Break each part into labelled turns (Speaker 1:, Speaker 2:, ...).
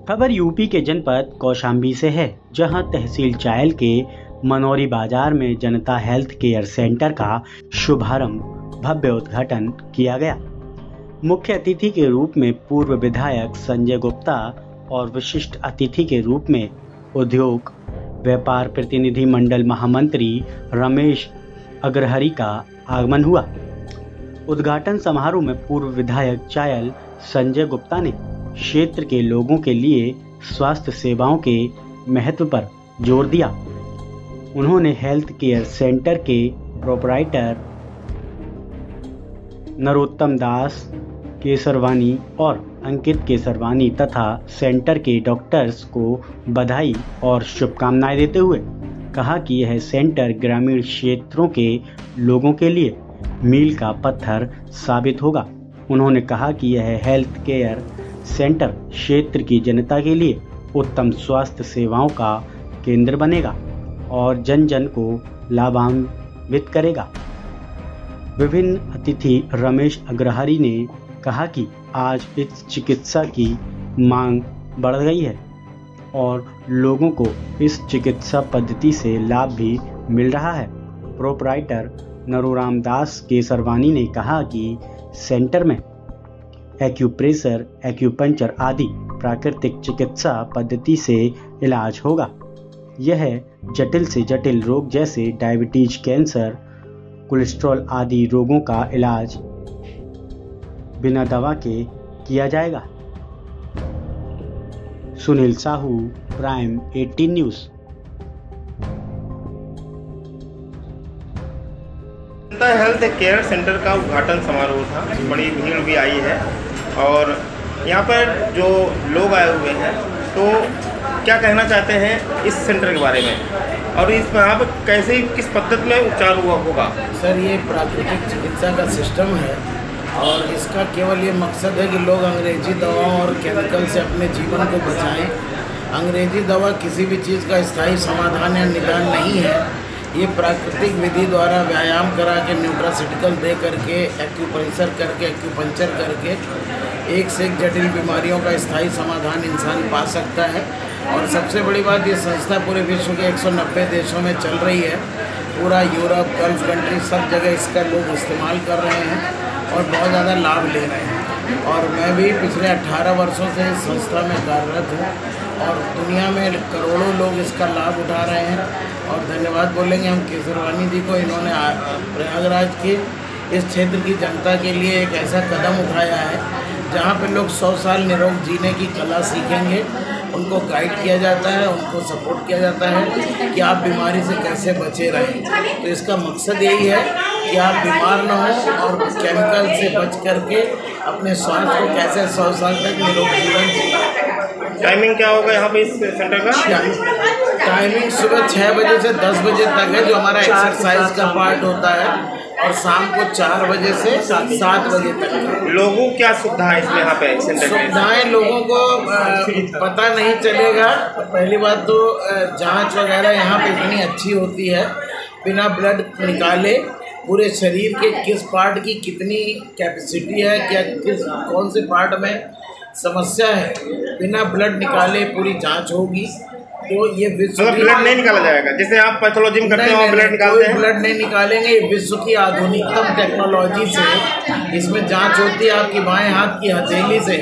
Speaker 1: खबर यूपी के जनपद कौशाम्बी से है, जहां तहसील चायल के मनोरी बाजार में जनता हेल्थ केयर सेंटर का शुभारंभ भव्य उद्घाटन किया गया। मुख्य अतिथि के रूप में पूर्व विधायक संजय गुप्ता और विशिष्ट अतिथि के रूप में उद्योग व्यापार प्रतिनिधि मंडल महामंत्री रमेश अग्रहरी का आगमन हुआ। उद्घाटन समारोह में पूर्व विधायक चायल संजय गुप्ता ने क्षेत्र के लोगों के लिए स्वास्थ्य सेवाओं के महत्व पर जोर दिया। उन्होंने हेल्थ केयर सेंटर के प्रोपराइटर नरोत्तम दास केसरवानी और अंकित केसरवानी तथा सेंटर के डॉक्टर्स को बधाई और शुभकामनाएं देते हुए कहा कि यह सेंटर ग्रामीण क्षेत्रों के लोगों के लिए मील का पत्थर साबित होगा। उन्होंने कहा कि यह हेल्थ केयर सेंटर क्षेत्र की जनता के लिए उत्तम स्वास्थ्य सेवाओं का केंद्र बनेगा और जन जन को लाभान्वित करेगा। विभिन्न अतिथि रमेश अग्रहरी ने कहा कि आज इस चिकित्सा की मांग बढ़ गई है और लोगों को इस चिकित्सा पद्धति से लाभ भी मिल रहा है। प्रोपराइटर नरोराम दास केसरवानी ने कहा कि सेंटर में एक्यूप्रेशर, एक्यूपंक्चर आदि प्राकृतिक चिकित्सा पद्धति से इलाज होगा। यह जटिल से जटिल रोग जैसे डायबिटीज, कैंसर, कोलेस्ट्रॉल आदि रोगों का इलाज बिना दवा के किया जाएगा। Sunil Sahu, prime 18 news.
Speaker 2: Health care centre का उद्घाटन समारोह था, बड़ी भीड़ भी आई है और यहाँ पर जो लोग आए हुए हैं तो क्या कहना चाहते हैं इस सेंटर के बारे में और इस यहाँ पर कैसे किस पद्धति में उपचार हुआ होगा?
Speaker 3: सर, ये प्राकृतिक चिकित्सा का सिस्टम है और इसका केवल ये मकसद है कि लोग अंग्रेजी दवाओं और केमिकल से अपने जीवन को बचाएं। अंग्रेजी दवा किसी भी चीज़ का स्थायी समाधान या निदान नहीं है। ये प्राकृतिक विधि द्वारा व्यायाम करा के, न्यूट्रासिटिकल दे करके, एक्यूप्रेशर करके, एक्यूपंक्चर करके एक से एक जटिल बीमारियों का स्थायी समाधान इंसान पा सकता है। और सबसे बड़ी बात, ये संस्था पूरे विश्व के 190 देशों में चल रही है। पूरा यूरोप, गल्फ कंट्री, सब जगह इसका लोग इस्तेमाल कर रहे हैं और बहुत ज़्यादा लाभ ले रहे हैं। और मैं भी पिछले 18 वर्षों से इस संस्था में कार्यरत हूँ और दुनिया में करोड़ों लोग इसका लाभ उठा रहे हैं। और धन्यवाद बोलेंगे हम केसरवानी जी को, इन्होंने प्रयागराज के इस क्षेत्र की जनता के लिए एक ऐसा कदम उठाया है जहाँ पे लोग 100 साल निरोग जीने की कला सीखेंगे। उनको गाइड किया जाता है, उनको सपोर्ट किया जाता है कि आप बीमारी से कैसे बचे रहें। तो इसका मकसद यही है कि आप बीमार न हो और केमिकल से बच करके अपने स्वास्थ्य को कैसे 100 साल तक निरोग जीवन जिए।
Speaker 2: टाइमिंग क्या होगा यहाँ पे इस सेंटर का?
Speaker 3: टाइमिंग सुबह 6 बजे से 10 बजे तक है, जो हमारा एक्सरसाइज का पार्ट होता है, और शाम को 4 बजे से 7 बजे तक।
Speaker 2: लोगों क्या सुविधा है इसमें यहाँ पे सेंटर में?
Speaker 3: सुविधाएं लोगों को पता नहीं चलेगा। पहली बात तो जांच वगैरह यहाँ पे इतनी अच्छी होती है, बिना ब्लड निकाले पूरे शरीर के किस पार्ट की कितनी कैपेसिटी है, क्या कौन से पार्ट में समस्या है, बिना ब्लड निकाले पूरी जांच होगी। तो ये विश्व
Speaker 2: ब्लड नहीं निकाला जाएगा जैसे आप पैथोलॉजी में करते हैं, ब्लड निकालते हैं?
Speaker 3: ब्लड नहीं निकालेंगे। विश्व की आधुनिकतम टेक्नोलॉजी से इसमें जांच होती है। आपकी बाएं हाथ की हथेली से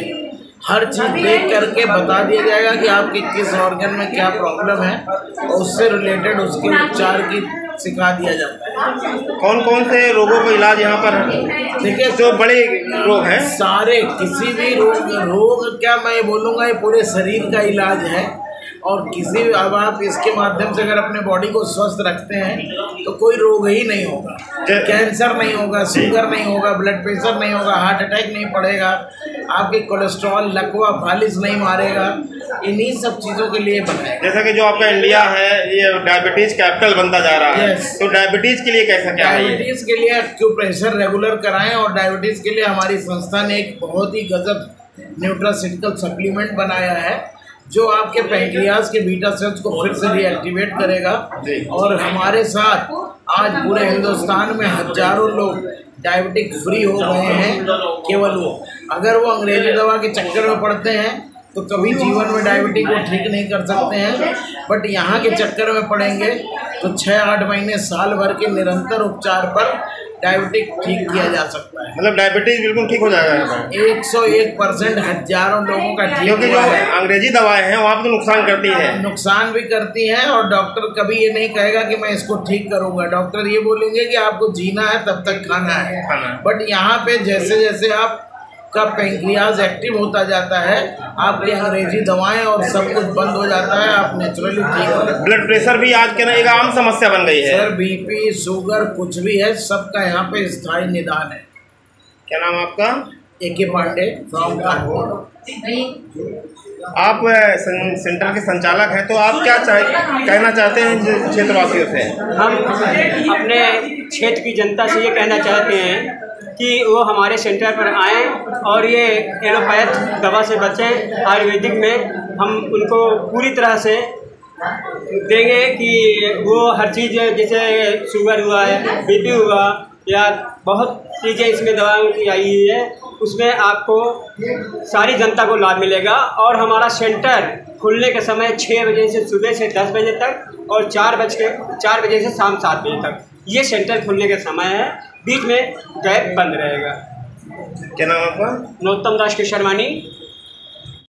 Speaker 3: हर चीज़ देख करके बता दिया जाएगा कि आपके किस ऑर्गन में क्या प्रॉब्लम है और उससे रिलेटेड उसके उपचार की सिखा दिया जाता है।
Speaker 2: कौन कौन से रोगों का इलाज यहाँ पर है?
Speaker 3: देखिए,
Speaker 2: जो बड़े रोग हैं
Speaker 3: सारे, किसी भी रोग क्या मैं बोलूँगा, ये पूरे शरीर का इलाज है। और किसी भी, अब आप इसके माध्यम से अगर अपने बॉडी को स्वस्थ रखते हैं तो कोई रोग ही नहीं होगा। कैंसर नहीं होगा, शुगर नहीं होगा, ब्लड प्रेशर नहीं होगा, हार्ट अटैक नहीं पड़ेगा, आपके कोलेस्ट्रॉल, लकवा, फालिस नहीं मारेगा। इन्हीं सब चीज़ों के लिए बना है।
Speaker 2: जैसा कि जो आपका इंडिया है ये डायबिटीज कैपिटल बनता जा रहा है, तो डायबिटीज के लिए कैसा क्या है?
Speaker 3: डायबिटीज के लिए एक्यूप्रेशर रेगुलर कराएं। और डायबिटीज के लिए हमारी संस्था ने एक बहुत ही गजब न्यूट्रासिटिकल सप्लीमेंट बनाया है जो आपके पैंक्रियाज के बीटा सेल्स को फिर से रीएक्टिवेट करेगा। और हमारे साथ आज पूरे हिंदुस्तान में हजारों लोग डायबिटिक फ्री हो गए हैं। केवल वो, अगर वो अंग्रेजी दवा के चक्कर में पड़ते हैं तो कभी जीवन में डायबिटीज को ठीक नहीं कर सकते हैं। बट यहाँ के चक्कर में पड़ेंगे तो 6-8 महीने साल भर के निरंतर उपचार पर डायबिटीज ठीक किया जा सकता है।
Speaker 2: मतलब डायबिटीज बिल्कुल ठीक हो जाएगा?
Speaker 3: 101% हजारों लोगों का ठीक
Speaker 2: क्योंकि जो
Speaker 3: हुआ है।
Speaker 2: अंग्रेजी दवाएं हैं वहाँ तो नुकसान करती है।
Speaker 3: नुकसान भी करती हैं और डॉक्टर कभी ये नहीं कहेगा कि मैं इसको ठीक करूंगा। डॉक्टर ये बोलेंगे कि आपको जीना है तब तक खाना है। बट यहाँ पे जैसे जैसे आप का पैंक्रियाज एक्टिव होता जाता है, आपकी अंग्रेजी दवाएं और सब कुछ बंद हो जाता है, आप नेचुरली ठीक हो।
Speaker 2: ब्लड प्रेशर भी आज के ना एक आम समस्या बन गई है
Speaker 3: सर। बीपी, शुगर कुछ भी है, सबका यहाँ पे स्थायी निदान है।
Speaker 2: क्या नाम आपका?
Speaker 3: AK Pandey from Kanpur.
Speaker 2: आप सेंटर के संचालक हैं, तो आप क्या कहना चाहते हैं क्षेत्रवासियों से?
Speaker 4: हम अपने क्षेत्र की जनता से ये कहना चाहते हैं कि वो हमारे सेंटर पर आएँ और ये एलोपैथ दवा से बचें। आयुर्वेदिक में हम उनको पूरी तरह से देंगे कि वो हर चीज़, जैसे शुगर हुआ है, BP हुआ, या बहुत चीज़ें इसमें दवाओं की आई हुई है, उसमें आपको सारी जनता को लाभ मिलेगा। और हमारा सेंटर खुलने के समय 6 बजे से सुबह से 10 बजे तक और 4 बजे से शाम 7 बजे तक ये सेंटर खुलने के समय है। बीच में गैप बंद रहेगा।
Speaker 2: क्या नाम आपका?
Speaker 4: नरोत्तम दास केशरवानी।